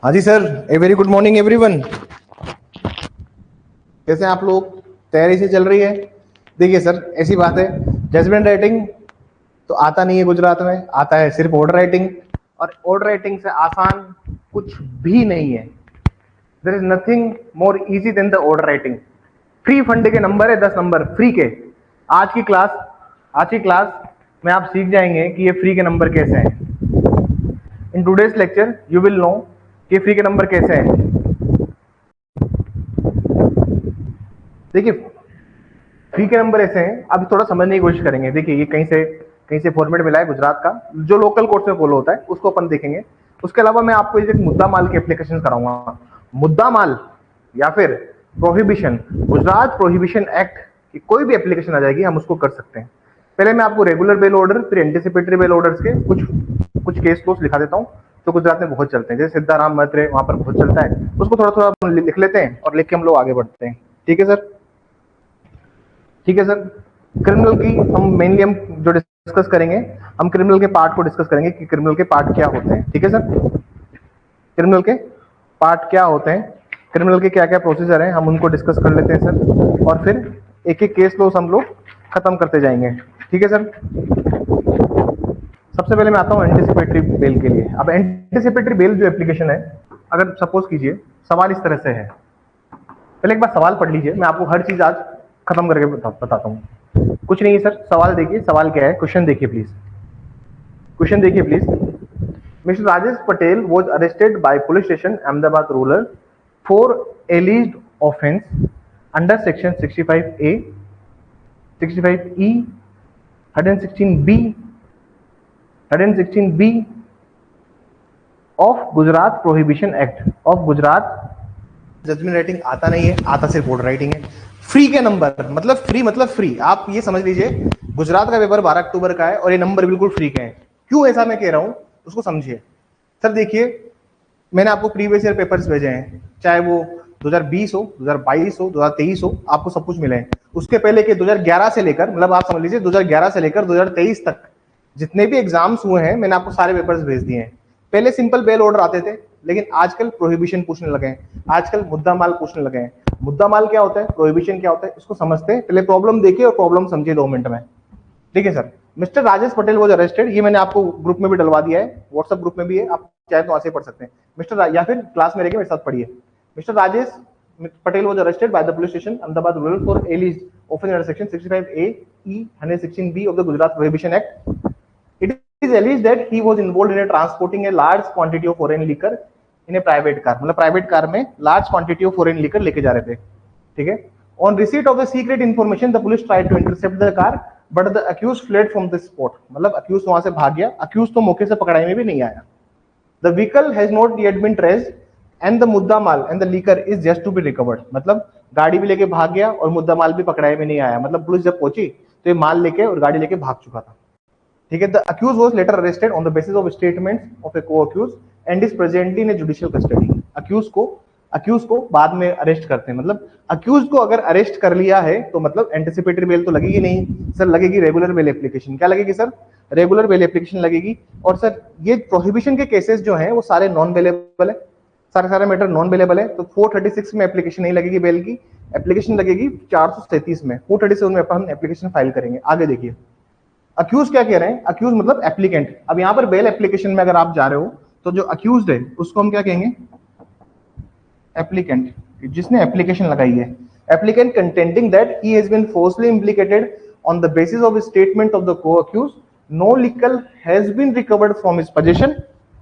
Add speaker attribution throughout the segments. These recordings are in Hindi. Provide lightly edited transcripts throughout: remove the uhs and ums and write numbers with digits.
Speaker 1: हाँ जी sir, a very good morning everyone. कैसे हैं आप लोग? तैयारी से चल रही है? देखिए सर, ऐसी बात है, जजमेंट राइटिंग तो आता नहीं है गुजरात में, आता है सिर्फ ऑर्डर राइटिंग। और ऑर्डर राइटिंग से आसान कुछ भी नहीं है। There is nothing more easy than the order writing. Free fund के नंबर है 10 नंबर फ्री के। आज की क्लास में आप सीख जाएंगे कि ये फ्री के नंबर कैसे हैं। In today's lecture you will know कि फ्री के नंबर कैसे हैं। देखिए, फ्री के नंबर ऐसे हैं, अब थोड़ा समझने की कोशिश करेंगे। देखिए, ये कहीं से फॉर्मेट मिला है गुजरात का, जो लोकल कोर्स में फॉलो होता है उसको अपन देखेंगे। उसके अलावा मैं आपको एक मुद्दा माल के एप्लीकेशन कराऊंगा। मुद्दा माल या फिर प्रोहिबिशन, गुजरात प्रोहिबिशन एक्ट की कोई भी एप्लीकेशन आ जाएगी, हम उसको कर सकते हैं। पहले मैं आपको रेगुलर बेल ऑर्डर फिर एंटिसिपेटरी बेल ऑर्डर्स के कुछ केस क्लोज लिखा देता हूँ जो गुजरात में बहुत चलते हैं। जैसे सिद्धाराम मत्रे, वहां पर बहुत चलता है, उसको थोड़ा थोड़ा लिख लेते हैं और लिख के हम लोग आगे बढ़ते हैं। ठीक है सर? ठीक है सर। क्रिमिनल की हम जो डिस्कस करेंगे, हम क्रिमिनल के पार्ट को डिस्कस करेंगे कि क्रिमिनल के पार्ट क्या होते हैं। ठीक है सर? क्रिमिनल के पार्ट क्या होते हैं, क्रिमिनल के क्या क्या प्रोसीजर हैं, हम उनको डिस्कस कर लेते हैं सर। और फिर एक एक केस लॉस हम लोग खत्म करते जाएंगे। ठीक है सर? सबसे पहले मैं आता हूँ एंटिसिपेटरी बेल के लिए। अब एंटिसिपेटरी बेल जो एप्लीकेशन है, अगर सपोज कीजिए सवाल इस तरह से है, पहले एक बार सवाल पढ़ लीजिए, मैं आपको हर चीज आज खत्म करके बताता हूँ। कुछ नहीं है सर, सवाल देखिए, सवाल क्या है, क्वेश्चन देखिए प्लीज। क्वेश्चन देखिए please. Mister Rajesh Patel was arrested by police station Ahmedabad rural for alleged offence under section 65A, 65E, 116B, 116B of Gujarat prohibition act of Gujarat. Judgement writing आता नहीं है, आता सिर्फ ऑर्डर राइटिंग है। फ्री के नंबर मतलब फ्री, मतलब फ्री। आप ये समझ लीजिए, गुजरात का पेपर 12 अक्टूबर का है और ये नंबर बिल्कुल फ्री के हैं। क्यों ऐसा मैं कह रहा हूं उसको समझिए। सर देखिए, मैंने आपको प्रीवियस ईयर पेपर्स भेजे हैं, चाहे वो 2020 हो, 2022 हो, 2023 हो, आपको सब कुछ मिले हैं। उसके पहले के 2011 से लेकर, मतलब आप समझ लीजिए 2011 से लेकर 2023 तक जितने भी एग्जाम्स हुए हैं, मैंने आपको सारे पेपर्स भेज दिए हैं। पहले सिंपल बेल ऑर्डर आते थे, लेकिन आजकल प्रोहिबिशन पूछने लगे हैं, आजकल मुद्दा माल पूछने लगे हैं। मुद्दा माल क्या होता है, प्रोहिबिशन क्या होता है, इसको समझते हैं। पहले प्रॉब्लम देखिए और प्रॉब्लम समझिए 2 मिनट में। ठीक है sir? Mister Rajesh Patel was arrested, ये मैंने आपको ग्रुप में भी डलवा दिया है, व्हाट्सएप ग्रुप में भी है, आप चाहे तो वहां से पढ़ सकते हैं। या फिर क्लास में रहकर मेरे साथ पढ़िए। Mister Rajesh Patel was arrested by the police station Ahmedabad rural for alleged offence under section 65A, E, 116B of the Gujarat Prohibition Act. It is alleged that he was involved in transporting a large quantity of foreign liquor in a private car, मतलब प्राइवेट कार में large quantity of foreign liquor लेके जा रहे थे। ठीक है? On receipt of the secret information the police tried to intercept the car but the accused fled from the spot, मतलब अक्यूज वहां से भाग गया, अक्यूज तो मौके से पकड़ाई में भी नहीं आया। The vehicle has not yet been traced and the मुद्दा माल and the liquor is just to be recovered, मतलब गाड़ी भी लेके भाग गया और मुद्दा माल भी पकड़ाई में नहीं आया। मतलब पुलिस जब पहुंची तो ये माल लेके और गाड़ी लेके भाग चुका था। ठीक है? The accused was later arrested on the basis of statements of A को-अक्यूज and is presently in judicial custody. Accused को बाद में अरेस्ट करते हैं, मतलब अक्यूज को अगर अरेस्ट कर लिया है तो मतलब एंटिसिपेटरी बेल तो लगेगी नहीं सर, लगेगी रेगुलर बेल एप्लीकेशन। क्या लगेगी सर? रेगुलर बेल एप्लीकेशन लगेगी। और सर ये प्रोहिबिशन के केसेस जो हैं वो सारे नॉन बेलेबल है, सारे मैटर नॉन बेलेबल है। तो 436 में एप्लीकेशन नहीं लगेगी बेल की, एप्लीकेशन लगेगी 437 में। 437 में अपन एप्लीकेशन फाइल करेंगे। आगे देखिए, अक्यूज क्या कह रहे हैं, अक्यूज मतलब एप्लीकेंट। अब यहां पर बेल एप्लीकेशन में अगर आप जा रहे हो तो जो अक्यूज्ड है उसको हम क्या कहेंगे? एप्लीकेंट, जिसने एप्लीकेशन लगाई है। Applicant contending that he has been forcibly implicated on the basis of statement of the co-accused, no liquor has been recovered from his possession.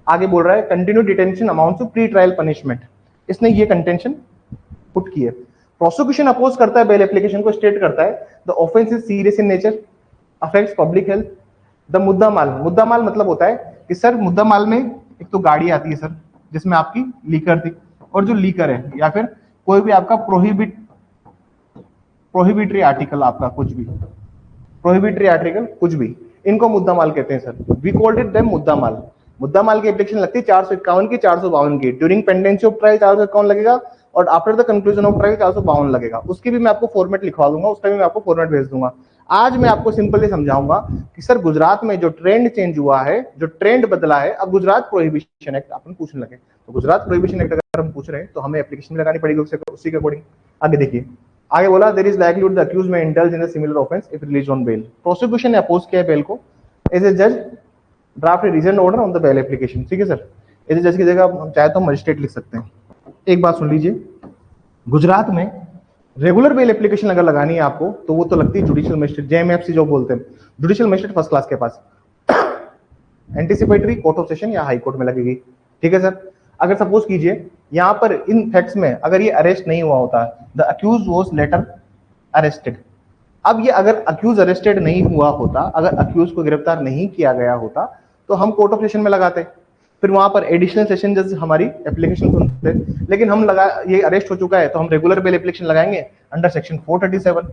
Speaker 1: आगे बोल रहा है continued detention amount to pre trial punishment, इसने ये कंटेंशन पुट की है। प्रोसिक्यूशन अपोज करता है बेल एप्लीकेशन को, स्टेट करता है the offence is serious in nature, affects public health. The मुद्दा माल मतलब होता है कि सर मुद्दा माल में एक तो गाड़ी आती है सर जिसमें आपकी लीकर थी, और जो लीकर है या फिर कोई भी आपका प्रोहिबिटरी आर्टिकल, आपका कुछ भी प्रोहिबिटरी आर्टिकल कुछ भी, इनको मुद्दा माल कहते हैं सर। वी कॉल्ड इट देम मुद्दा माल। मुद्दा माल की एप्लीकेशन लगती है 451 की, 452 की। ड्यूरिंग पेंडेंसी ऑफ ट्रायल 451 लगेगा और after the conclusion of trial 452 लगेगा। उसकी भी मैं आपको फॉर्मेट लिखवा दूंगा, उसका भी मैं आपको फॉर्मेट भेज दूंगा। आज मैं आपको सिंपली समझाऊंगा कि सर गुजरात में जो ट्रेंड चेंज हुआ है, जो ट्रेंड बदला है, अब गुजरात प्रोहिबिशन एक्ट अपन पूछने लगे, तो गुजरात प्रोहिबिशन एक्ट अगर हम पूछ रहे हैं तो हमें एप्लीकेशन में लगानी पड़ेगी उसी के अकॉर्डिंग। आगे देखिए, आगे बोला there is likelihood the accused में indulge in a similar offence if released on bail. Prosecution ने अपोज किया है बेल को, एज ए जज draft a reasoned order on the bail application. ठीक है सर, एज ए जज की जगह हम चाहे तो मजिस्ट्रेट लिख सकते हैं। एक बात सुन लीजिए, गुजरात में रेगुलर बेल एप्लीकेशन अगर लगानी है आपको तो वो तो लगती है जुडिशियल मजिस्ट्रेट, जेएमएफसी जो बोलते हैं, जुडिशियल मजिस्ट्रेट फर्स्ट क्लास के पास, एंटीसिपेटरी कोर्ट ऑफ सेशन या हाई कोर्ट में लगेगी। ठीक है सर, अगर सपोज कीजिए यहां पर इन फैक्ट्स में अगर ये अरेस्ट नहीं हुआ होता, the accused was later arrested, अब ये अगर अक्यूज अरेस्टेड नहीं हुआ होता, अगर अक्यूज को गिरफ्तार नहीं किया गया होता तो हम कोर्ट ऑफ सेशन में लगाते, फिर वहां पर एडिशनल सेशन जज हमारी एप्लीकेशन सुनते, लेकिन हम लगा ये अरेस्ट हो चुका है तो हम रेगुलर बेल एप्लीकेशन लगाएंगे अंडर सेक्शन 437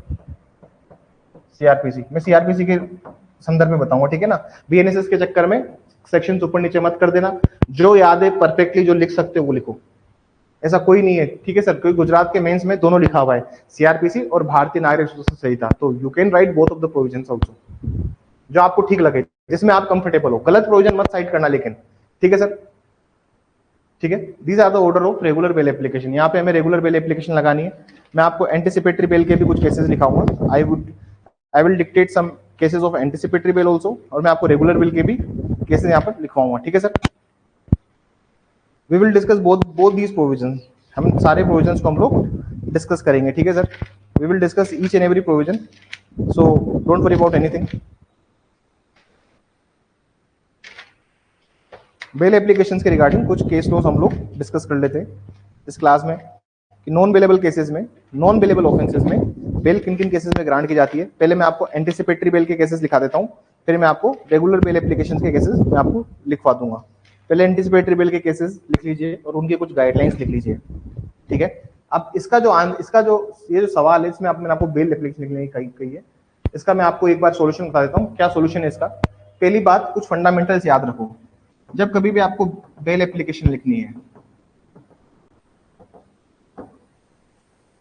Speaker 1: सीआरपीसी। मैं सीआरपीसी के संदर्भ में बताऊंगा, ठीक है ना, बीएनएसएस के चक्कर में सेक्शन ऊपर नीचे मत कर देना, जो याद है परफेक्टली जो लिख सकते हो वो लिखो, ऐसा कोई नहीं है। ठीक है सर, क्योंकि गुजरात के मेंस में दोनों लिखा हुआ है, सीआरपीसी और भारतीय नागरिक संहिता, तो you can right both of the provisions also, जो आपको ठीक लगे, जिसमें आप कंफर्टेबल हो, गलत प्रोविजन मत साइड करना लेकिन। ठीक है सर, ठीक है, these are the order of regular bail application. यहाँ पे हमें रेगुलर बेल एप्लीकेशन लगानी है। मैं आपको एंटीसिपेटरी बेल के भी कुछ केसेस लिखाऊंगा, I will dictate some cases of anticipatory bail also, और मैं आपको रेगुलर बेल के भी केसेस यहाँ पर लिखवाऊंगा। ठीक है sir, we will discuss both these provisions, हम सारे प्रोविजंस को हम लोग डिस्कस करेंगे। ठीक है sir, we will discuss each and every provision, so don't worry about anything. Bail applications के रिगार्डिंग कुछ केस लॉस हम लोग डिस्कस कर लेते हैं इस क्लास में, कि नॉन बेलेबल केसेस में, नॉन बेलेबल ऑफेंसेस में बेल किन किन केसेस में ग्रांट की जाती है। पहले मैं आपको एंटीसिपेटरी बेल के केसेस लिखा देता हूँ, फिर मैं आपको रेगुलर बेल एप्लीकेशंस के केसेस मैं आपको लिखवा दूंगा। पहले एंटीसिपेटरी बेल के केसेस लिख लीजिए और उनके कुछ गाइडलाइंस लिख लीजिए। ठीक है, अब इसका जो ये जो सवाल है, इसमें मैंने आपको बेल एप्लीकेशन लिखने की कही है, इसका मैं आपको एक बार सोल्यूशन बता देता हूँ। क्या सोल्यूशन है इसका? पहली बात, कुछ फंडामेंटल्स याद रखो। जब कभी भी आपको बेल एप्लीकेशन लिखनी है,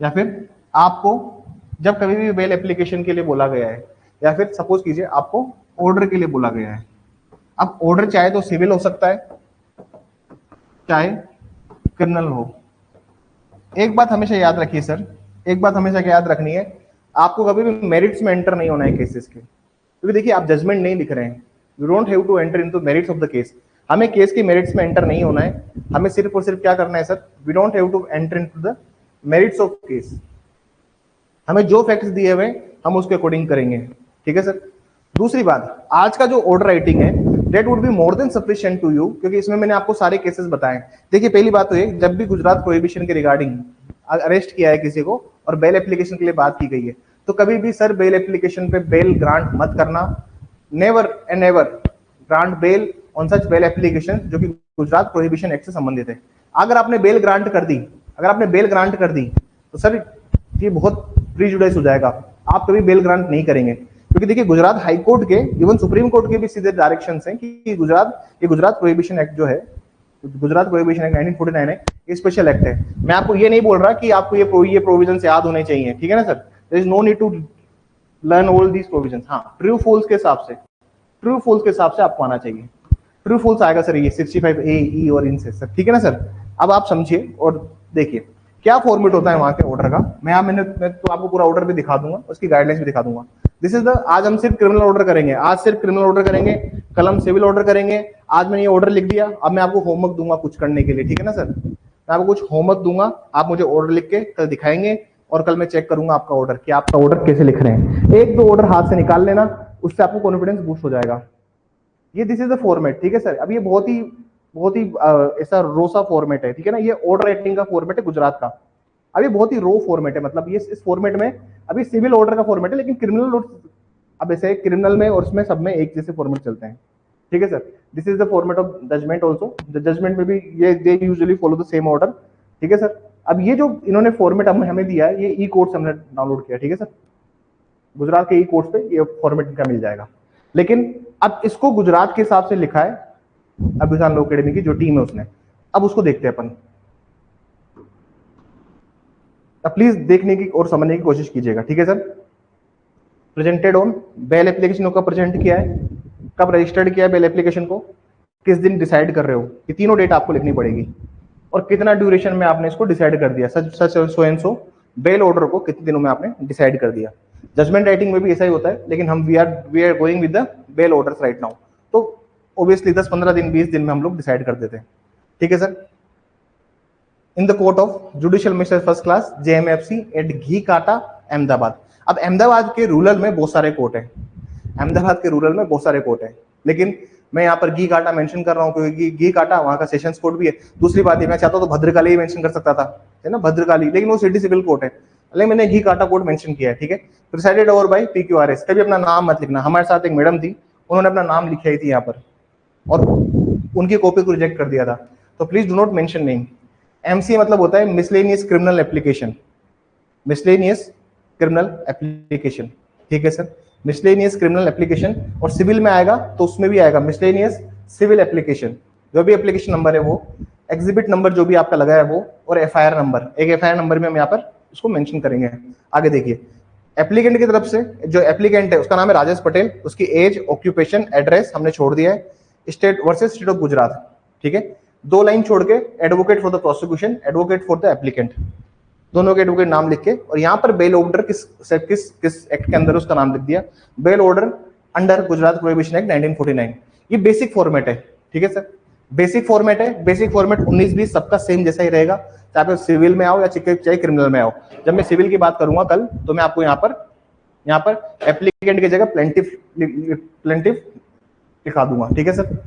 Speaker 1: या फिर आपको जब कभी भी बेल एप्लीकेशन के लिए बोला गया है, या फिर सपोज कीजिए आपको ऑर्डर के लिए बोला गया है, अब ऑर्डर चाहे तो सिविल हो सकता है, चाहे क्रिमिनल हो। एक बात हमेशा याद रखिए सर, एक बात हमेशा याद रखनी है, आपको कभी भी मेरिट्स में एंटर नहीं होना है केसेस के, क्योंकि देखिए आप जजमेंट नहीं लिख रहे हैं, you don't have to enter into merits of the case. हमें केस के मेरिट्स में एंटर नहीं होना है, हमें सिर्फ और सिर्फ क्या करना है sir, we don't have to enter into the merits of case. हमें जो फैक्ट्स दिए हुए हम उसके अकॉर्डिंग करेंगे। ठीक है सर, दूसरी बात, आज का जो ऑर्डर राइटिंग है that would be more than sufficient to you, क्योंकि इसमें मैंने आपको सारे केसेस बताए। देखिए पहली बात तो ये, जब भी गुजरात प्रोहिबिशन के रिगार्डिंग अरेस्ट किया है किसी को और बेल एप्लीकेशन के लिए बात की गई है, तो कभी भी सर बेल एप्लीकेशन पे बेल ग्रांट मत करना, never and never grant bell on such bail application जो कि गुजरात प्रोहिबिशन एक्ट से संबंधित है। अगर आपने बेल ग्रांट कर दी, अगर आपने बेल ग्रांट कर दी तो सर ये बहुत प्रीजुडाइज हो जाएगा, आप कभी बेल ग्रांट नहीं करेंगे। क्योंकि देखिए गुजरात हाई कोर्ट के, इवन सुप्रीम कोर्ट के भी सीधे डायरेक्शंस हैं कि ये गुजरात प्रोहिबिशन एक्ट जो है, गुजरात प्रोहिबिशन एक्ट 1949 है, ये स्पेशल एक्ट है। मैं आपको ये नहीं बोल रहा कि आपको ये प्रोविजंस याद होने चाहिए, ठीक है ना sir, there is no need to learn all these provisions. हाँ, ट्रू फॉल्स के हिसाब से, ट्रू फॉल्स के हिसाब से आपको आना चाहिए। ट्रू फॉल्स आएगा सर ये 65A E और इनसे सर, ठीक है ना सर। अब आप समझिए और देखिए क्या फॉर्मेट होता है वहां के ऑर्डर का। मैं तो आपको पूरा ऑर्डर भी दिखा दूंगा, उसकी गाइडलाइंस भी दिखा दूंगा। दिस इज द, आज हम सिर्फ क्रिमिनल ऑर्डर करेंगे, आज सिर्फ क्रिमिनल ऑर्डर करेंगे, कल हम सिविल ऑर्डर करेंगे। आज मैंने ये ऑर्डर लिख दिया, अब मैं आपको होमवर्क दूंगा कुछ करने के लिए, ठीक है ना सर। मैं आपको कुछ होमवर्क दूंगा, आप मुझे ऑर्डर लिख के कल दिखाएंगे और कल मैं चेक करूंगा आपका ऑर्डर कि आपका ऑर्डर कैसे लिख रहे हैं। एक दो ऑर्डर हाथ से निकाल लेना, उससे आपको कॉन्फिडेंस बूस्ट हो जाएगा। ये दिस इज द फॉर्मेट, ठीक है सर। अब ये बहुत ही ऐसा रोसा फॉर्मेट है, ठीक है ना, ये ऑर्डर राइटिंग का फॉर्मेट है गुजरात का। अब ये बहुत ही रो फॉर्मेट है, मतलब ये इस फॉर्मेट में अभी सिविल ऑर्डर का फॉर्मेट है, लेकिन क्रिमिनल अब ऐसे क्रिमिनल में और इसमें सब में एक जैसे फॉर्मेट चलते हैं, ठीक है sir. This is the format of judgement also, judgement में भी ये they usually follow the same order, ठीक है सर। अब ये जो इन्होंने फॉर्मेट हमें दिया है, ये ई कोर्ट हमने डाउनलोड किया, ठीक है सर। गुजरात के ई कोर्ट पे ये फॉर्मेट इनका मिल जाएगा, लेकिन अब इसको गुजरात के हिसाब से लिखा है अभिसान लॉ अकेडमी की जो टीम है उसने। अब उसको देखते हैं अपन, अब प्लीज देखने की और समझने की कोशिश कीजिएगा, ठीक है sir. Presented on, bail application का प्रेजेंट किया है, कब रजिस्टर्ड किया है बेल एप्लीकेशन को, किस दिन डिसाइड कर रहे हो, ये तीनों डेट आपको लिखनी पड़ेगी, और कितना ड्यूरेशन में आपने इसको डिसाइड कर दिया, such such so and so bail order को कितने दिनों में आपने डिसाइड कर दिया। जजमेंट राइटिंग में भी ऐसा ही होता है, लेकिन हम we are going with the bail orders right now, तो ऑब्वियसली 10-15 दिन 20 दिन में हम लोग डिसाइड कर देते हैं। ठीक है sir. In the court of judicial magistrate first class JMFC at Ghee Kanta Ahmedabad. अब अहमदाबाद के रूरल में बहुत सारे कोर्ट है, अहमदाबाद के रूरल में बहुत सारे कोर्ट है, लेकिन मैं यहाँ पर घी काटा मेंशन कर रहा हूँ क्योंकि घी काटा वहाँ का सेशंस कोर्ट भी है। दूसरी बात है, मैं चाहता तो भद्रकाली ही मेंशन कर सकता था, है ना, भद्रकाली, लेकिन वो सिटी सिविल कोर्ट है, लेकिन मैंने घी काटा कोर्ट मेंशन किया है। ठीक है। Presided over by PQRS। कभी अपना नाम मत लिखना, हमारे साथ एक मैडम थी, उन्होंने अपना नाम लिखाई थी यहाँ पर और उनकी कॉपी को रिजेक्ट कर दिया था, तो please do not mention name. MC मतलब होता है miscellaneous criminal application, miscellaneous criminal application. ठीक है सर, मिसलेनियस क्रिमिनल एप्लीकेशन, और सिविल में आएगा तो उसमें भी आएगा मिसलेनियस सिविल एप्लीकेशन, जो भी एप्लीकेशन नंबर है वो, एग्जिबिट नंबर जो भी आपका लगा है वो, और FIR नंबर, एक FIR नंबर भी हम यहाँ पर उसको मेंशन करेंगे। आगे देखिए, एप्लीकेंट की तरफ से जो एप्लीकेंट है उसका नाम है राजेश पटेल, उसकी एज, ऑक्यूपेशन, एड्रेस हमने छोड़ दिया है, state versus state of Gujarat. ठीक है। 2 लाइन छोड़ के advocate for the prosecution, advocate for the applicant, दोनों के एडवोकेट नाम लिख के, और यहाँ पर बेल ऑर्डर किस एक्ट के अंदर उसका नाम लिख दिया, bail order under Gujarat prohibition act 1949। ये बेसिक फॉर्मेट है। ठीक है सर, बेसिक फॉर्मेट है, बेसिक फॉर्मेट 19-20 सबका सेम जैसा ही रहेगा, चाहे आप सिविल में आओ या चाहे क्रिमिनल में आओ। जब मैं सिविल की बात करूंगा कल, तो मैं आपको यहाँ पर एप्लीकेंट की जगह प्लेंटिफ लिखा दूंगा। ठीक है सर।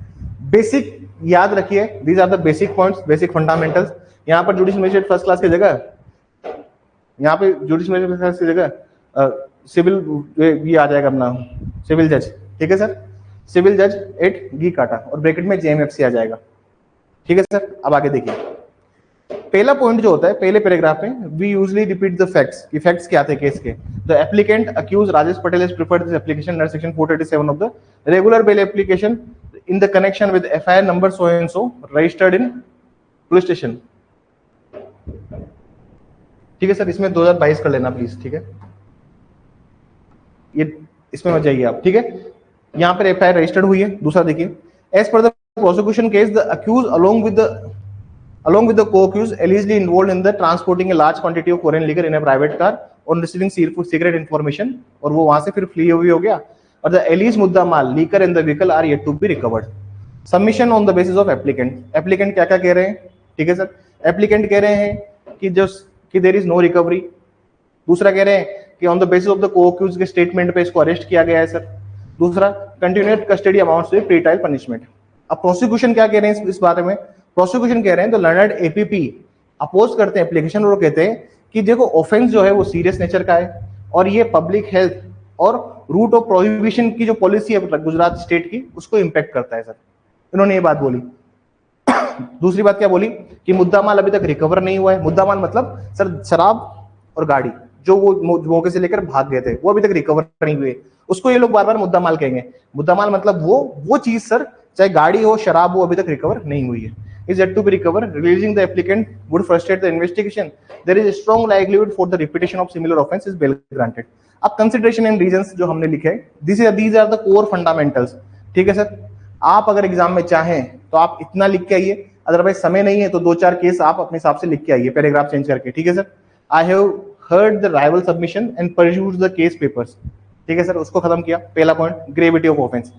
Speaker 1: बेसिक याद रखिए, these are the basic points, basic fundamentals. यहाँ पर जुडिशियल मजिस्ट्रेट फर्स्ट क्लास की जगह, यहाँ पे जुडिशियल मजिस्ट्रेट फर्स्ट क्लास की जगह सिविल ये आ जाएगा अपना सिविल जज। ठीक है सर, सिविल जज एट घी काटा, और ब्रैकेट में JMFC आ जाएगा। ठीक है सर। अब आगे देखिए, पहला पॉइंट जो होता है पहले पैराग्राफ में, we usually repeat the facts, कि फैक्ट्स क्या थे केस के। The applicant accused Rajesh Patel has preferred this application under section 437 of the regular bail application in the connection with FIR number so and so registered in police station. ठीक है सर, इसमें 2022 कर लेना प्लीज। ठीक है, ये इसमें मत जाइए आप। ठीक है, यहाँ पर FIR रजिस्टर्ड हुई है। दूसरा देखिए, as per the prosecution case the accused along with the co-accused allegedly involved in the transporting a large quantity of foreign liquor in a private car on receiving secret information, और वो वहां से फिर फ्ली हो गया, और the alleged मुद्दा माल liquor in the vehicle are yet to be recovered. Submission on the basis of applicant. Applicant क्या क्या कह रहे हैं? ठीक है सर, एप्लीकेंट कह रहे हैं कि देयर इज नो रिकवरी। दूसरा कह रहे हैं कि on the basis of the co-accused के स्टेटमेंट पे इसको अरेस्ट किया गया है सर। दूसरा, continued custody amounts with pre trial punishment. अब प्रोसिक्यूशन क्या कह रहे हैं इस बारे में? प्रोसिक्यूशन कह रहे हैं तो लर्नड APP अपोज करते हैं एप्लीकेशन, और कहते हैं कि देखो ऑफेंस जो है वो सीरियस नेचर का है, और ये पब्लिक हेल्थ और रूट ऑफ प्रोहिबिशन की जो पॉलिसी है गुजरात स्टेट की, उसको इम्पैक्ट करता है सर। इन्होंने ये बात बोली। दूसरी बात क्या बोली कि मुद्दा माल अभी तक रिकवर नहीं हुआ है। मुद्दा माल मतलब सर शराब और गाड़ी जो वो मौके से लेकर भाग गए थे, वो अभी तक रिकवर नहीं हुए, उसको ये लोग बार बार मुद्दा माल कहेंगे। मुद्दा माल मतलब वो चीज सर, चाहे गाड़ी हो शराब हो, अभी तक रिकवर नहीं हुई है। is yet to be recovered, releasing the applicant would frustrate the investigation. There is a strong likelihood for the repetition of similar offence is bail granted. अब consideration and reasons जो हमने लिखे हैं, these are the core fundamentals. ठीक है सर, आप अगर एग्जाम में चाहें तो आप इतना लिख के आइए, अदरवाइज समय नहीं है तो 2-4 केस आप अपने हिसाब से लिख के आइए, पैराग्राफ चेंज करके। ठीक है sir, I have heard the rival submission and perused the case papers. ठीक है सर, उसको खत्म किया। पहला point, gravity of offence.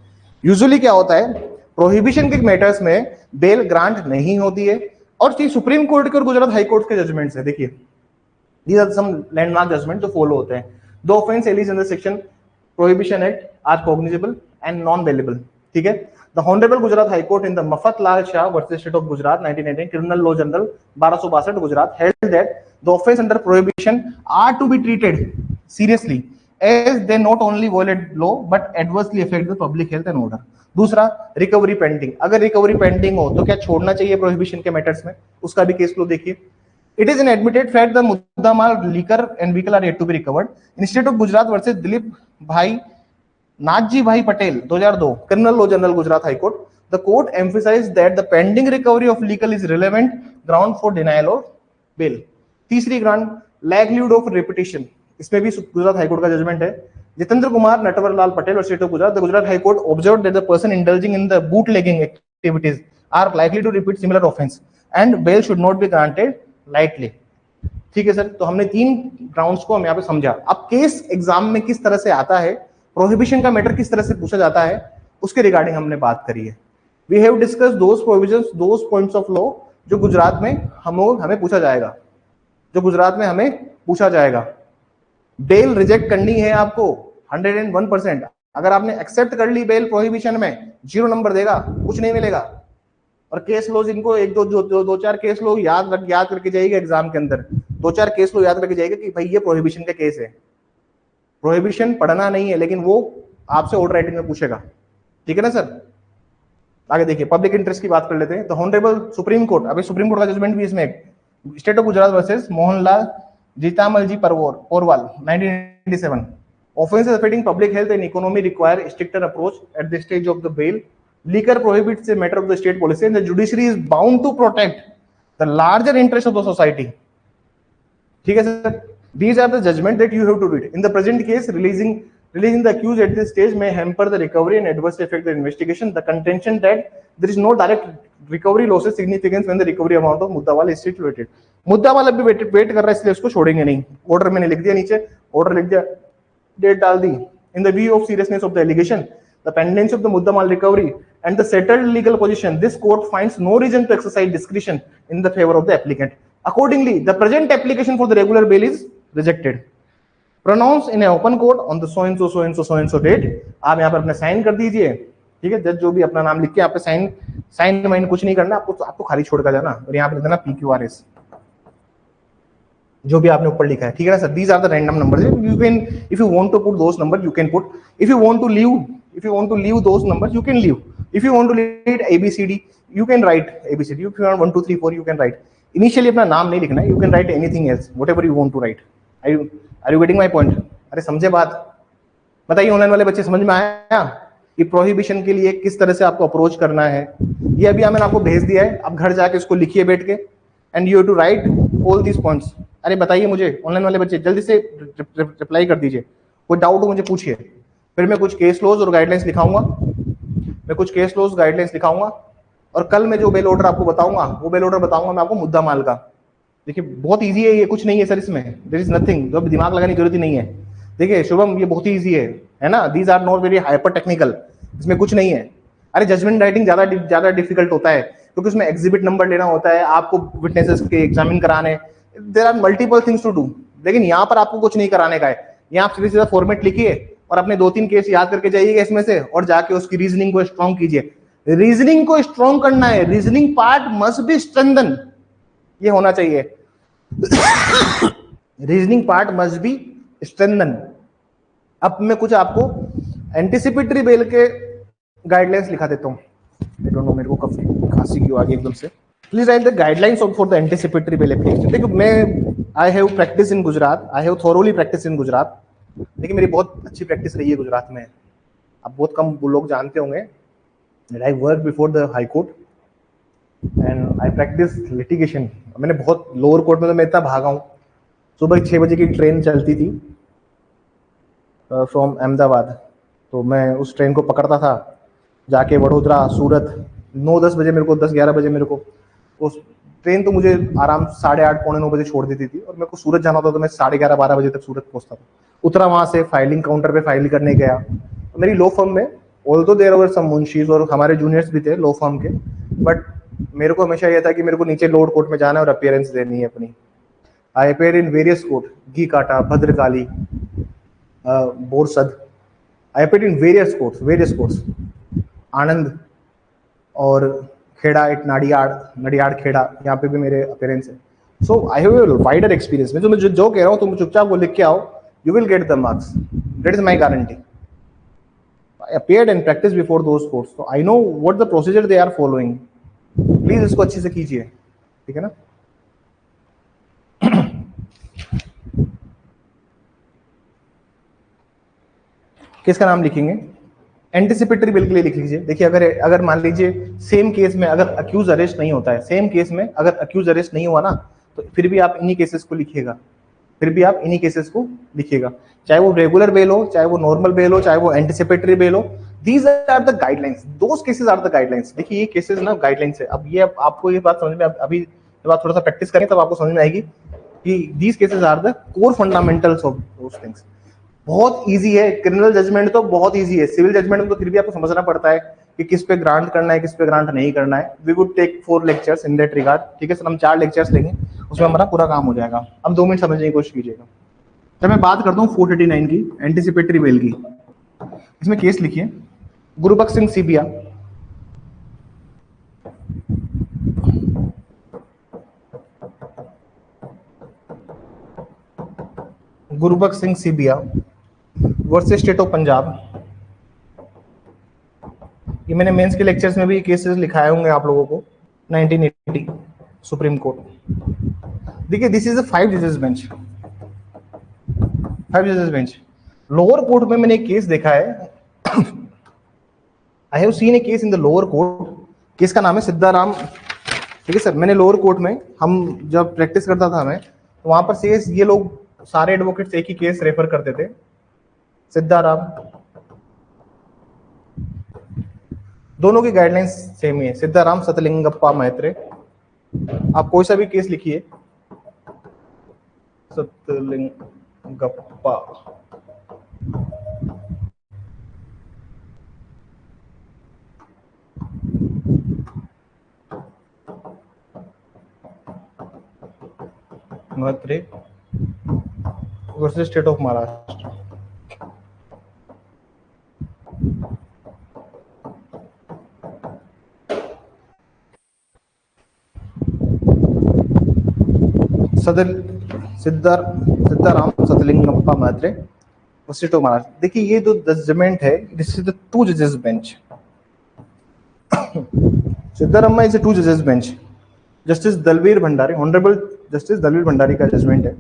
Speaker 1: Usually क्या होता है, प्रोहिबिशन के मैटर्स में बेल ग्रांट नहीं होती है, और सुप्रीम कोर्ट के और गुजरात हाई कोर्ट के जजमेंट्स है। देखिए, these are some landmark judgment जो फॉलो होते हैं। दो offence alleged in the section prohibition act are cognizable and non bailable. ठीक है, the honourable Gujarat high court in the Mafat Lal Shah versus state of Gujarat 1918 criminal law journal 1262 Gujarat held that the offense under prohibition are to be treated seriously as they not only violate law but adversely affect the public health and order. दूसरा, रिकवरी पेंडिंग। अगर रिकवरी पेंडिंग हो तो क्या छोड़ना चाहिए प्रोहिबिशन के मैटर्स में, उसका भी केस फ्लो देखिए। It is an admitted fact the मुद्दा माल liquor and vehicle are yet to be recovered in state of Gujarat versus Dilip Bhai Nathji Bhai Patel 2002 criminal law journal Gujarat high court. The court emphasized that the pending recovery of liquor is relevant ground for denial of bail. तीसरी ग्रांट, लाइवलीहुड ऑफ रेपुटेशन। इसमें भी गुजरात हाईकोर्ट का जजमेंट है Jitendra Kumar, Natawar Lal Patel, or State of Gujarat, the Gujarat High Court observed that the person indulging in the bootlegging activities are likely to repeat similar offense and bail should not be granted lightly. ठीक है सर, तो हमने 3 ग्राउंड्स को हम यहाँ पे समझा. अब केस एग्जाम में किस तरह से आता है, प्रोहिबिशन का मैटर किस तरह से पूछा जाता है, उसके रिगार्डिंग हमने बात करी है. We have discussed those provisions, those points of law जो गुजरात में हमें पूछा जाएगा, जो गुजरात में हमें पूछा जाएगा. बेल रिजेक्ट करनी है आपको 101%. अगर आपने एक्सेप्ट कर ली बेल प्रोहिबिशन में, 0 नंबर देगा, कुछ नहीं मिलेगा. और केस लॉज इनको एक दो चार केस लो याद करके जाइएगा एग्जाम के अंदर. 2-4 केस लो याद करके जाइएगा कि भाई ये प्रोहिबिशन का केस है. प्रोहिबिशन पढ़ना नहीं है, लेकिन वो आपसे ऑर्डर राइटिंग में पूछेगा. ठीक है ना सर. आगे देखिए, पब्लिक इंटरेस्ट की बात कर लेते हैं. तो ऑनरेबल सुप्रीम कोर्ट, अभी सुप्रीम कोर्ट का जजमेंट भी इसमें, state of Gujarat versus Mohanlal Jitamal ji Porwal 1987. Offenses affecting public health and economy require a stricter approach at this stage of the bail. Liquor prohibits a matter of the state policy, and the judiciary is bound to protect the larger interest of the society. ठीक है sir. These are the judgment that you have to read. In the present case, releasing the accused at this stage may hamper the recovery and adversely affect the investigation. The contention that there is no direct recovery losses significance when the recovery amount of मुद्दामाल is stipulated. मुद्दामाल अभी वेट कर रहा है, इसलिए उसको छोड़ेंगे नहीं. ऑर्डर मैंने लिख दिया, नीचे ऑर्डर लिख दिया, डेट डाल दी. In the view of seriousness of the allegation, the pendency of the मुद्दामाल recovery and the settled legal position, this court finds no reason to exercise discretion in the favor of the applicant. Accordingly, the present application for the regular bail is rejected. Pronounced in an open court on the so and so date. आप यहाँ पर अपने साइन कर दीजिए. ठीक है, जज जो भी अपना नाम लिख के, आप पे साइन वाइन कुछ नहीं करना, आपको खाली छोड़ कर जाना और यहाँ पे लिख देना PQRS, जो भी आपने ऊपर लिखा है. ठीक है ना sir. These are the random numbers. You can, if you want to put those number you can put. If you want to leave those numbers you can leave. If you want to read ABCD you can write ABCD. If you want 1 2 3 4 you can write. Initially अपना नाम नहीं लिखना है, you can write anything else, whatever you want to write. Are you getting my point? अरे समझे बात? बताइए ऑनलाइन वाले बच्चे, समझ में आया कि प्रोहिबिशन के लिए किस तरह से आपको अप्रोच करना है? ये अभी मैंने आपको भेज दिया है, अब घर जाके इसको लिखिए बैठ के, and you have to write all these points. अरे बताइए मुझे, ऑनलाइन वाले बच्चे जल्दी से रिप्लाई कर दीजिए. कोई डाउट हो मुझे पूछिए. फिर मैं कुछ केस लॉज और गाइडलाइंस लिखाऊंगा, और कल मैं जो बेल ऑर्डर आपको बताऊंगा वो बेल ऑर्डर बताऊंगा मैं आपको मुद्दा माल का. देखिए बहुत इजी है ये, कुछ नहीं है सर इसमें, देयर इज नथिंग, तो दिमाग लगाने की जरूरत ही नहीं है. देखिए शुभम, ये बहुत ही इजी है ना. These are not very hyper technical, इसमें कुछ नहीं है. अरे जजमेंट राइटिंग ज्यादा डिफिकल्ट होता है, क्योंकि उसमें एग्जिबिट नंबर लेना होता है, आपको विटनेसेस के एग्जामिन कराने, there are multiple things to do. लेकिन यहाँ पर आपको कुछ नहीं कराने का है. यहाँ आप सीधा फॉर्मेट लिखिए और अपने 2-3 केस याद करके जाइएगा इसमें से, और जाके उसकी रीजनिंग को स्ट्रॉन्ग कीजिए. रीजनिंग को स्ट्रॉन्ग करना है, reasoning part must be strengthen, ये होना चाहिए. Reasoning part must be strengthen. अब मैं कुछ आपको एंटिसिपेटरी बेल के गाइडलाइंस लिखा देता हूँ. आई डोंट नो मेरे को कब खांसी क्यों आ गई एकदम से. Please right the guidelines for the anticipatory bail application. देखो मैं I have practice in Gujarat, I have thoroughly practice in Gujarat. देखिए मेरी बहुत अच्छी प्रैक्टिस रही है गुजरात में. अब बहुत कम लोग जानते होंगे. I work before the high court and I practice litigation. मैंने बहुत लोअर कोर्ट में तो मैं इतना भागा हूँ. सुबह 6 बजे की ट्रेन चलती थी फ्रॉम अहमदाबाद, तो मैं उस ट्रेन को पकड़ता था, जाके वडोदरा, सूरत. 9-10 बजे मेरे को, 10-11 बजे मेरे को उस ट्रेन तो मुझे आराम 8:30 पौने 9 बजे छोड़ देती थी, और मेरे को सूरत जाना होता तो मैं 11:30-12 बजे तक सूरत पहुंचता था. उतरा वहां से, फाइलिंग काउंटर पे फाइल करने गया. मेरी लॉ फर्म में ऑल्दो देयर वर सम मुंशीज और हमारे जूनियर्स भी थे लॉ फर्म के, बट मेरे को हमेशा यह था कि मेरे को नीचे लोअर कोर्ट में जाना है और अपीयरेंस देनी है अपनी. I appear in various court, Ghikanta, Bhadrakali, Borsad. I appear in various courts, Anand और खेड़ा, एट नडियाड खेड़ा, यहाँ पे भी मेरे अपीयरेंस है. So I have a wider experience. मैं जो कह रहा हूँ तुम चुपचाप वो लिख के आओ, you will get the marks. That is my guarantee. I appeared and practiced before those courts, so I know what the procedure they are following. Please इसको अच्छे से कीजिए, ठीक है ना. किसका नाम लिखेंगे? एंटिसिपेटरी बिल के लिए लिख लीजिए. देखिए अगर मान लीजिए सेम केस में अगर अक्यूज अरेस्ट नहीं होता है, सेम केस में अगर अक्यूज अरेस्ट नहीं हुआ ना, तो फिर भी आप इन्हीं केसेस को लिखिएगा. फिर भी आप इन्हीं केसेस को लिखिएगा, चाहे वो रेगुलर बेल हो, चाहे वो नॉर्मल बेल हो, चाहे वो एंटिसिपेटरी बेल हो। These are the guidelines, those cases are the guidelines. देखिए ये केसेस ना गाइडलाइंस है। अब ये आपको ये बात समझ में, अभी जब आप थोड़ा सा प्रैक्टिस करें तब आपको समझ में आएगी कि these cases are the core fundamentals of those things. बहुत इजी है। क्रिमिनल जजमेंट तो बहुत इजी है, सिविल जजमेंट में तो फिर भी आपको समझना पड़ता है कि किस पे ग्रांट करना है, किस पे ग्रांट नहीं करना है। We would take 4 lectures in that regard. ठीक है सर, हम 4 लेक्चर्स लेंगे, उसमें हमारा पूरा काम हो जाएगा। अब 2 मिनट समझने की कोशिश कीजिएगा। जब मैं बात करता हूँ 439 की, एंटिसिपेटरी बेल की, इसमें केस लिखिए Gurbaksh Singh Sibbia. Gurbaksh Singh Sibbia versus state of Punjab. ये मैंने मेंस के लेक्चर्स में भी केसेस लिखाए होंगे आप लोगों को। 1980 सुप्रीम कोर्ट। देखिए दिस इज अ 5 जजेस बेंच, 5 जजेस बेंच। लोअर कोर्ट में मैंने एक केस देखा है। आई have scene A case in the lower court. Case का नाम है सिद्धाराम। ठीक है सर, मैंने लोअर कोर्ट में, हम जब प्रैक्टिस करता था मैं, तो वहां पर से ये लोग सारे एडवोकेट्स एक ही केस रेफर करते थे, सिद्धाराम। दोनों की गाइडलाइंस सेम ही है, सिद्धाराम सतलिंगप्पा मैत्रे। आप कोई सा भी केस लिखिए, Satlingappa. Mhetre versus state of Maharashtra. Siddharam Satlingappa Mhetre state of Maharashtra. देखिए ये जो जजमेंट है, दिस इज द 2 जजेस बेंच। सिद्धाराम इज अ 2 जजेस bench. Justice Dalveer Bhandari, honourable justice Dalveer Bhandari का जजमेंट है।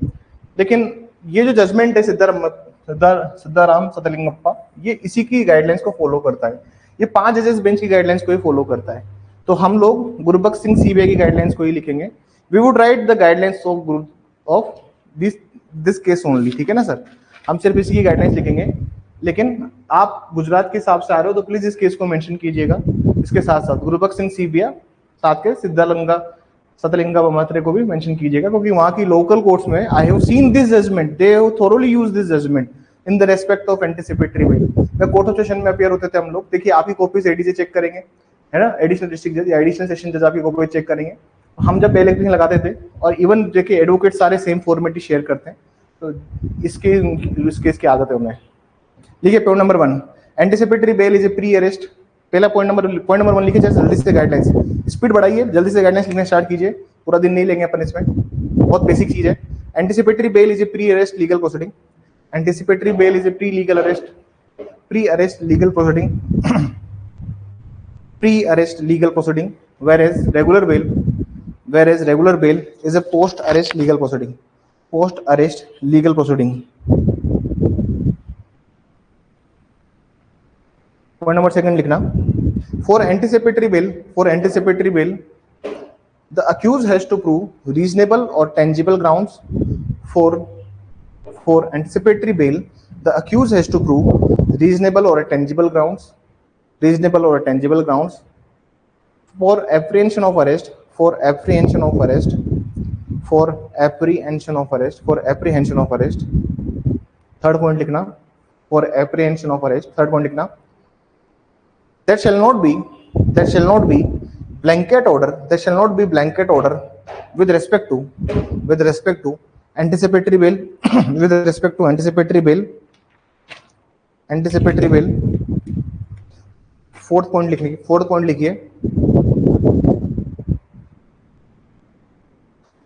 Speaker 1: लेकिन ये जो जजमेंट है सिद्धाराम सतलिंगप्पा, ये इसी की गाइडलाइंस को फॉलो करता है। ये 5 जजेस बेंच की गाइडलाइंस को ही फॉलो करता है। तो हम लोग गुरुबख्श सिंह सीबिया की गाइडलाइंस को ही लिखेंगे। We would write the guidelines of this case only. ठीक है ना सर, हम सिर्फ इसी की गाइडलाइंस लिखेंगे। लेकिन आप गुजरात के हिसाब से आ रहे हो तो प्लीज इस केस को मेंशन कीजिएगा इसके साथ साथ, गुरुबख्श सिंह सीबिया साथ के सतलिंगा मैत्रे को भी मेंशन कीजिएगा, क्योंकि वहां की लोकल कोर्ट्स में I have seen this judgement, they have thoroughly used this judgement in the respect of anticipatory bail. मैं कोर्ट ऑफ सेशन में अपीयर होते थे हम लोग। देखिए आपकी कॉपीज एडी से चेक करेंगे, है ना, एडिशनल डिस्ट्रिक्ट जज या एडिशनल सेशन जज आपकी कॉपी चेक करेंगे। हम जब बेल एप्लीकेशन लगाते थे, और इवन देखिए एडवोकेट सारे सेम फॉर्मेट शेयर करते हैं, तो इस केस की आदत है उन्हें। लिखिए point number 1, anticipatory bell is a pre arrest. पहला पॉइंट नंबर 1 लिखिए, जल्दी से गाइडलाइंस, स्पीड बढ़ाइए, जल्दी से गाइडलाइंस लिखना स्टार्ट कीजिए, पूरा दिन नहीं लेंगे अपन इसमें, बहुत बेसिक चीज है। Anticipatory bell is a pre arrest legal proceeding. Anticipatory bell is a pre arrest legal proceeding, pre arrest legal proceeding, whereas regular bail is a post arrest legal proceeding, post arrest legal proceeding. Point number 2 लिखना, for anticipatory bail the accused has to prove reasonable or tangible grounds. For anticipatory bail the accused has to prove reasonable or tangible grounds for apprehension of arrest. Third point लिखना, for apprehension of arrest. Third point लिखना, there shall not be blanket order with respect to anticipatory bail Fourth point लिखिए,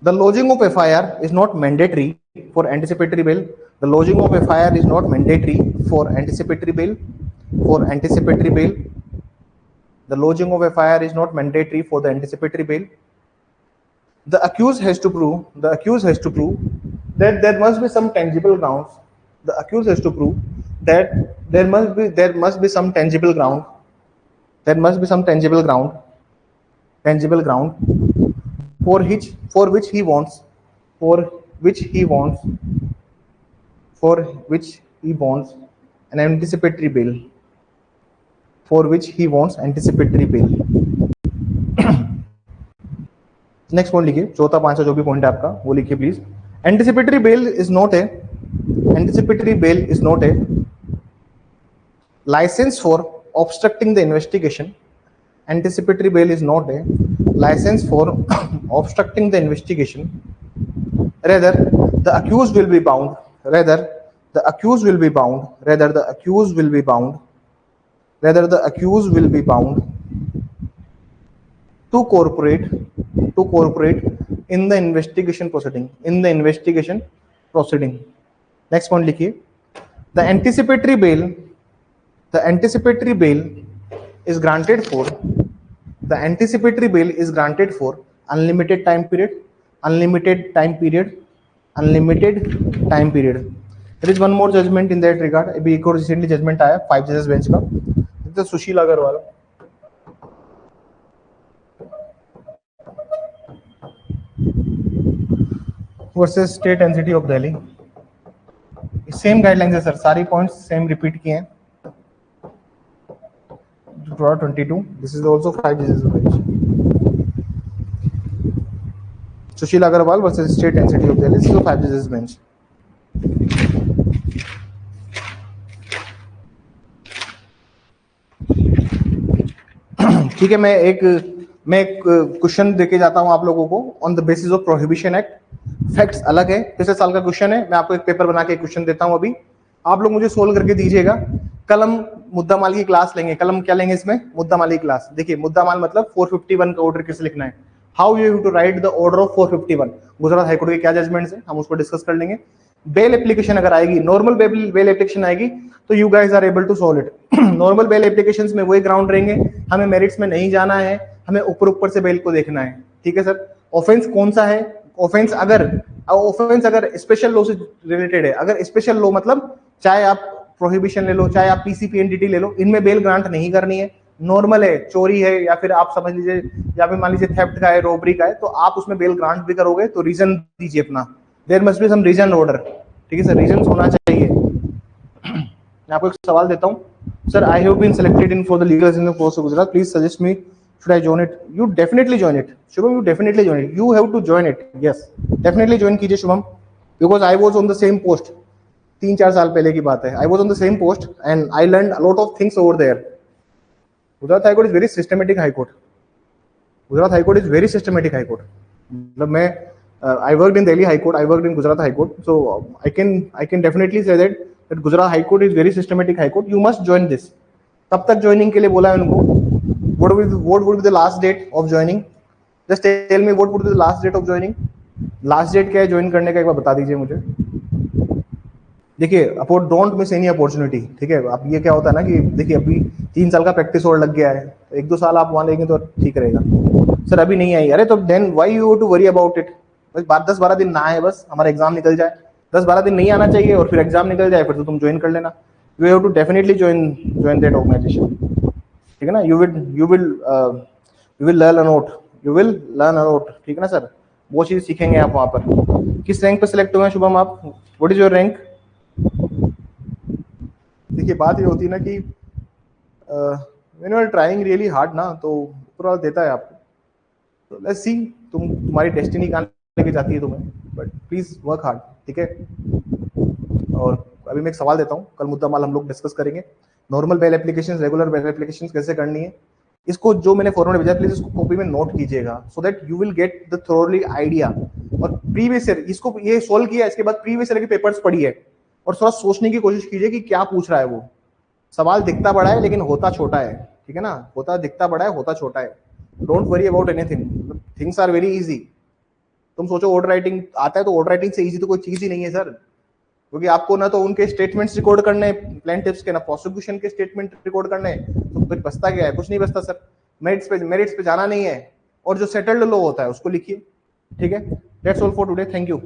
Speaker 1: the lodging of FIR is not mandatory for anticipatory bail. The lodging of FIR is not mandatory for anticipatory bail. The lodging of FIR is not mandatory for the anticipatory bail. The accused has to prove that there must be some tangible grounds. The accused has to prove that there must be some tangible ground for which he wants which he wants an anticipatory bail, for which he wants anticipatory bail. Next point लिखिए, चौथा पांचवा जो भी पॉइंट है आपका वो लिखिए please. Anticipatory bell is not a license for obstructing the investigation. Anticipatory bail is not a license for obstructing the investigation. Rather, the accused will be bound. Rather, the accused will be bound to cooperate in the investigation proceeding. Next point लिखिए, the anticipatory bail is granted for unlimited time period. There is one more judgment in that regard. अभी एक और recently judgment आया 5 judges bench का, तो Sushil Agarwal versus state NCT of Delhi. Same guidelines है सर, सारी पॉइंट्स सेम रिपीट किए हैं. 22. This is also 5 judges bench. Sushil Agarwal versus state NCT of Delhi. This is 5 judges bench. ठीक है, मैं एक क्वेश्चन देके जाता हूं आप लोगों को on the basis of prohibition act. Facts अलग है, पिछले साल का क्वेश्चन है. मैं आपको एक पेपर बना के क्वेश्चन देता हूं, अभी आप लोग मुझे सोल्व करके दीजिएगा. कल हम मुद्दा माल की क्लास लेंगे. कल हम क्या लेंगे इसमें? मुद्दा माल की क्लास. देखिए, मुद्दा माल मतलब 451 का ऑर्डर कैसे लिखना है, how you have to write the order of 451. Gujarat high court के क्या जजमेंट्स है हम उसको डिस्कस कर लेंगे. बेल एप्लीकेशन अगर आएगी, नॉर्मल बेल एप्लीकेशन आएगी तो you guys are able to solve it. Normal bail applications में वही ग्राउंड रहेंगे, हमें मेरिट्स में नहीं जाना है, हमें ऊपर से बेल को देखना है. ठीक है सर. ऑफेंस कौन सा है? ऑफेंस अगर स्पेशल लॉ से रिलेटेड है, अगर स्पेशल लॉ मतलब चाहे आप प्रोहिबिशन ले लो, चाहे आप पीसीपी एनडीटी ले लो, इनमें बेल ग्रांट नहीं करनी है. नॉर्मल है, चोरी है, या फिर आप समझ लीजिए, या फिर मान लीजिए थेफ्ट का है, रॉबरी का है, तो आप उसमें बेल ग्रांट भी करोगे तो रीजन दीजिए अपना. There must be some reason order. ठीक है सर, रीजन होना चाहिए. मैं आपको एक सवाल देता हूँ. Sir, I have been selected in for the legal in the course of Gujarat. Please suggest me, should I join it? You definitely join it. Shubham, you definitely join it. You have to join it. Yes, definitely join कीजिए Shubham, because I was on the same post. 3-4 साल पहले की बात है. I was on the same post and I learned a lot of things over there. Gujarat High Court is very systematic High Court. मतलब मैं I worked in Delhi High Court, I worked in Gujarat High Court, so I can definitely say that Gujarat High Court is very systematic High Court. You must join this. तब तक joining के लिए बोला है उनको. What would be the last date of joining? Just tell me what would be the last date of joining? Last date क्या है ज्वाइन करने का, एक बार बता दीजिए मुझे. देखिए, अपोर्ट डोंट मिस एनी अपॉर्चुनिटी. ठीक है, अब ये क्या होता है ना कि देखिए अभी 3 साल का प्रैक्टिस और लग गया है, 1-2 साल आप वहां लेंगे तो ठीक रहेगा. सर अभी नहीं आई, अरे तो then why you have to worry about it. बस 10-12 दिन ना आए, बस हमारा एग्जाम निकल जाए. 10-12 दिन नहीं आना चाहिए और फिर एग्जाम निकल जाए, फिर तो तुम ज्वाइन कर लेना. You have to definitely join that organization. ठीक है ना. You will learn a note. ठीक है ना सर, वो चीज सीखेंगे आप वहां पर. किस रैंक पे सिलेक्ट हुए हैं शुभम आप? What is your rank? देखिए, बात ये होती है ना कि when you are trying really hard ना, तो ऊपर वाला देता है आपको. तो लेट्स सी तुम्हारी डेस्टिनी कहां लेके जाती है तुम्हें, बट प्लीज वर्क हार्ड. ठीक है. और अभी मैं एक सवाल देता हूँ, कल मुद्दा माल हम लोग डिस्कस करेंगे. Normal bail application, regular bail application कैसे करनी है, इसको जो मैंने फॉर्मेट भेजा प्लीज इसको कॉपी में नोट कीजिएगा, so that you will get the thoroughly idea. और प्रीवियस ईयर इसको ये सोल्व किया, इसके बाद प्रीवियस ईयर के पेपर्स पढ़िए और थोड़ा सोचने की कोशिश कीजिए कि क्या पूछ रहा है वो. सवाल दिखता बड़ा है लेकिन होता छोटा है. ठीक है ना, दिखता बड़ा है, होता छोटा है. Don't worry about anything, things are very easy. तुम सोचो ऑर्डर राइटिंग आता है तो ऑर्डर राइटिंग से इजी तो कोई चीज ही नहीं है सर, क्योंकि आपको ना तो उनके स्टेटमेंट्स रिकॉर्ड करने प्लेंटिफ्स के, ना प्रोसिक्यूशन के स्टेटमेंट रिकॉर्ड करने, तो फिर बचता क्या है? कुछ नहीं बचता सर. मेरिट्स पे जाना नहीं है, और जो सेटल्ड लॉ होता है उसको लिखिए. ठीक है, that's all for today. Thank you.